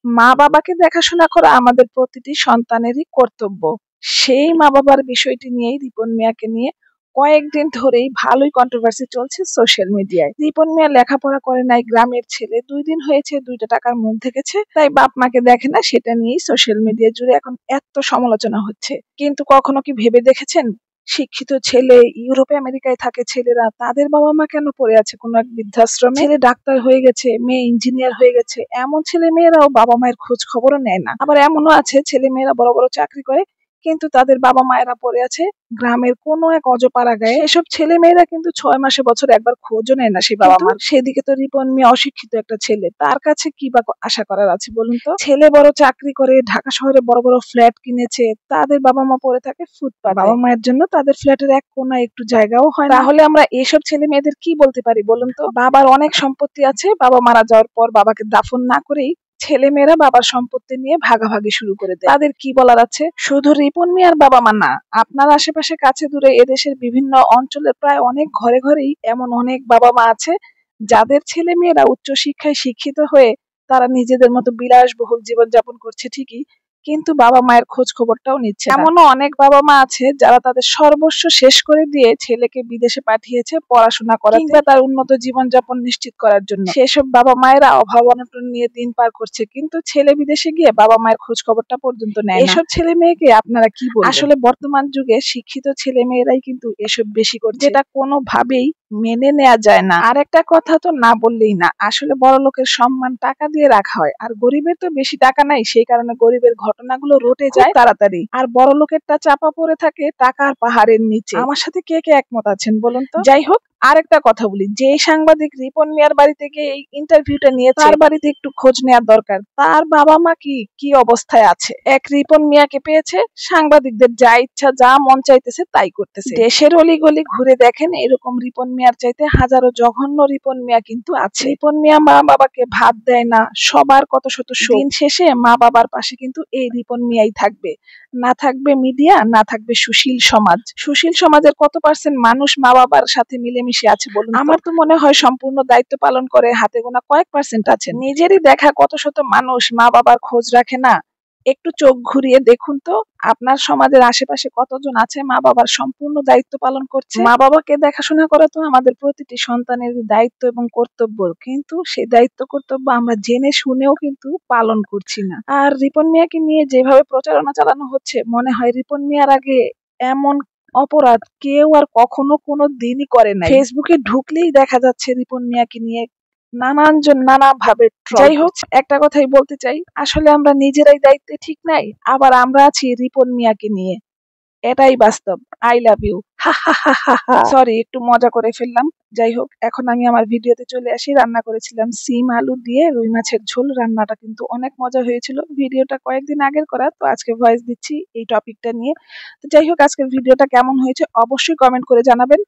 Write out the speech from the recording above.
মা-বাবাকে দেখাশোনা করা আমাদের প্রতিটি সন্তানেরই কর্তব্য। সেই মা-বাবার বিষয়টি নিয়েই রিপন মিয়াকে নিয়ে কয়েকদিন ধরেই ভালোই কন্ট্রোভার্সি চলছে সোশ্যাল মিডিয়ায়। রিপন মিয়া লেখাপড়া করে নাই, গ্রামের ছেলে, 2 দিন হয়েছে 2টা টাকার মুখ দেখেছে, তাই বাপ মাকে দেখে না, সেটা নিয়েই সোশ্যাল মিডিয়া জুড়ে এখন এত সমালোচনা হচ্ছে। কিন্তু কখনো কি ভেবে দেখেছেন, শিক্ষিত ছেলে, ইউরোপে আমেরিকায় থাকে ছেলেরা, তাদের বাবা মা কেন পড়ে আছে কোনো এক বৃদ্ধাশ্রমে? ছেলে ডাক্তার হয়ে গেছে, মেয়ে ইঞ্জিনিয়ার হয়ে গেছে, এমন ছেলে মেয়েরাও বাবা মায়ের খোঁজ খবরও নেয় না। আবার এমনও আছে ছেলে মেয়েরা বড় বড় চাকরি করে, কিন্তু তাদের বাবা মায়েরা পড়ে আছে গ্রামের কোনো এক অজপাড়া গায়ে। এসব ছেলে মেয়েরা কিন্তু 6 মাসে বছরে একবার খোঁজও নেয় না সেই বাবা মার। সেদিকে তো রিপন মিয়া অশিক্ষিত একটা ছেলে, তার কাছে কি বা আশা করার আছে বলুন তো? ছেলে বড় চাকরি করে, ঢাকা শহরে বড় বড় ফ্ল্যাট কিনেছে, তাদের বাবা মা পড়ে থাকে ফুটপাতে। বাবা মায়ের জন্য তাদের ফ্ল্যাটের এক কোনায় একটু জায়গাও হয় না। তাহলে আমরা এসব ছেলে মেয়েদের কি বলতে পারি বলুন তো? বাবার অনেক সম্পত্তি আছে, বাবা মারা যাওয়ার পর বাবাকে দাফন না করেই ছেলে মেয়েরা বাবার সম্পত্তি নিয়ে ভাগাভাগি শুরু করে দেয়। তাদের কি বলার আছে? শুধু রিপন মিয়ার বাবা মা না, আপনার আশেপাশে কাছে দূরে এদেশের বিভিন্ন অঞ্চলের প্রায় অনেক ঘরে ঘরেই এমন অনেক বাবা মা আছে যাদের ছেলে মেয়েরা উচ্চশিক্ষায় শিক্ষিত হয়ে তারা নিজেদের মতো বিলাসবহুল জীবনযাপন করছে ঠিকই, কিন্তু বাবা মায়ের খোঁজ খবরটাও নিচ্ছে না। এমনও অনেক বাবা মা আছে যারা তাদের সর্বস্ব শেষ করে দিয়ে ছেলেকে বিদেশে পাঠিয়েছে পড়াশোনা করাতে কিংবা তার উন্নত জীবনযাপন নিশ্চিত করার জন্য। সেসব বাবা মায়েরা অভাব অনটন নিয়ে দিন পার করছে, কিন্তু ছেলে বিদেশে গিয়ে বাবা মায়ের খোঁজ খবরটা পর্যন্ত নেয় না। এসব ছেলে মেয়েকে আপনারা কি বলবেন? আসলে বর্তমান যুগে শিক্ষিত ছেলে মেয়েরাই কিন্তু এসব বেশি করছে, যেটা কোনোভাবেই মেনে নেওয়া যায় না। আর একটা কথা তো না বললেই না, আসলে বড় লোকের সম্মান টাকা দিয়ে রাখা হয়, আর গরিবের তো বেশি টাকা নাই, সেই কারণে গরিবের ঘটনাগুলো রটে যায় তাড়াতাড়ি, আর বড় লোকেরটা চাপা পড়ে থাকে টাকার পাহাড়ের নিচে। আমার সাথে কে কে একমত আছেন বলুন তো? যাই হোক, আরেকটা কথা বলি, যে সাংবাদিক রিপন মিয়ার বাড়িতে গিয়ে এই ইন্টারভিউটা নিয়েছে, তার বাড়িতে একটু খোঁজ নেওয়ার দরকার, তার বাবা মা কি অবস্থায় আছে। এক রিপন মিয়াকে পেয়েছে, সাংবাদিকদের যা ইচ্ছা যা মন চাইতেছে তাই করতেছে। দেশের অলিগলি ঘুরে দেখেন, এরকম রিপন মিয়ার চাইতে হাজারো জঘন্য রিপন মিয়া কিন্তু আছে। রিপন মিয়া মা বাবাকে ভাত দেয় না, সবার কত শত দিন শেষে মা বাবার পাশে কিন্তু এই রিপন মিয়াই থাকবে। না থাকবে মিডিয়া, না থাকবে সুশীল সমাজ। সুশীল সমাজের কত পার্সেন্ট মানুষ মা বাবার সাথে মিলেমিশে আছে বলুন? আমার তো মনে হয় সম্পূর্ণ দায়িত্ব পালন করে হাতে গোনা কয়েক পার্সেন্ট আছে। নিজেরই দেখা কত শত মানুষ মা বাবার খোঁজ রাখে না। একটু চোখ ঘুরিয়ে দেখুন তো, আপনার সমাজের আশেপাশে কতজন আছে মা বাবার সম্পূর্ণ দায়িত্ব পালন করছে। মা বাবাকে দেখাশোনা করা তো আমাদের প্রতিটি সন্তানের দায়িত্ব এবং কর্তব্য, কিন্তু সেই দায়িত্ব কর্তব্য আমরা জেনে শুনেও কিন্তু পালন করছি না। আর রিপন মিয়াকে নিয়ে যেভাবে প্রচারণা চালানো হচ্ছে, মনে হয় রিপন মিয়ার আগে এমন অপরাধ কেউ আর কখনো কোনো দিনই করে নাই। ফেসবুকে ঢুকলেই দেখা যাচ্ছে রিপন মিয়াকে নিয়ে নানানজন নানা ভাবে ট্রল। যাই হোক, একটা কথাই বলতে চাই, আসলে আমরা নিজেরাই দায়িত্বে ঠিক নাই, আবার আমরা আছি রিপন মিয়াকে নিয়ে, এটাই বাস্তব। I love you. সরি, একটু মজা করে ফেললাম। যাই হোক, এখন আমি আমার ভিডিওতে চলে আসি। রান্না করেছিলাম সিম আলু দিয়ে রুই মাছের ঝোল, রান্নাটা কিন্তু অনেক মজা হয়েছিল। ভিডিওটা কয়েকদিন আগের করা, তো আজকে ভয়েস দিচ্ছি এই টপিকটা নিয়ে। তো যাই হোক, আজকের ভিডিওটা কেমন হয়েছে অবশ্যই কমেন্ট করে জানাবেন।